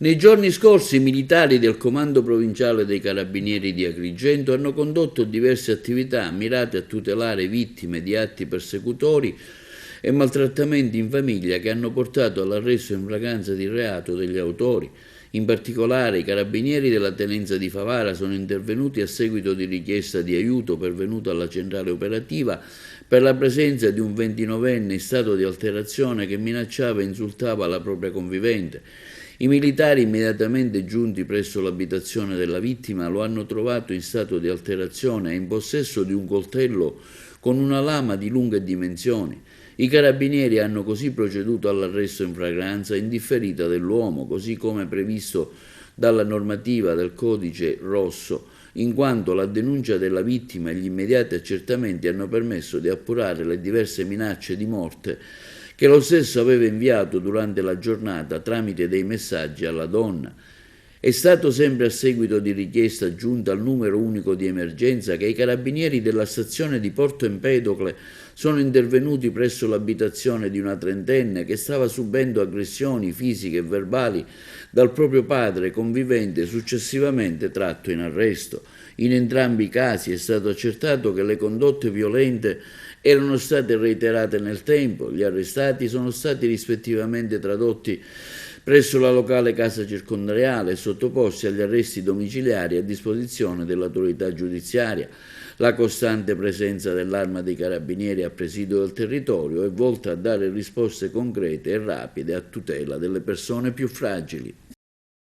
Nei giorni scorsi i militari del Comando Provinciale dei Carabinieri di Agrigento hanno condotto diverse attività mirate a tutelare vittime di atti persecutori e maltrattamenti in famiglia che hanno portato all'arresto in flagranza di reato degli autori. In particolare i carabinieri della tenenza di Favara sono intervenuti a seguito di richiesta di aiuto pervenuta alla centrale operativa per la presenza di un 29enne in stato di alterazione che minacciava e insultava la propria convivente. I militari immediatamente giunti presso l'abitazione della vittima lo hanno trovato in stato di alterazione e in possesso di un coltello con una lama di lunghe dimensioni. I carabinieri hanno così proceduto all'arresto in flagranza indifferita dell'uomo, così come previsto dalla normativa del codice rosso, in quanto la denuncia della vittima e gli immediati accertamenti hanno permesso di appurare le diverse minacce di morte che lo stesso aveva inviato durante la giornata tramite dei messaggi alla donna. È stato sempre a seguito di richiesta giunta al numero unico di emergenza che i carabinieri della stazione di Porto Empedocle sono intervenuti presso l'abitazione di una trentenne che stava subendo aggressioni fisiche e verbali dal proprio padre convivente, successivamente tratto in arresto. In entrambi i casi è stato accertato che le condotte violente erano state reiterate nel tempo. Gli arrestati sono stati rispettivamente tradotti presso la locale casa circondariale e sottoposti agli arresti domiciliari a disposizione dell'autorità giudiziaria. La costante presenza dell'Arma dei Carabinieri a presidio del territorio è volta a dare risposte concrete e rapide a tutela delle persone più fragili.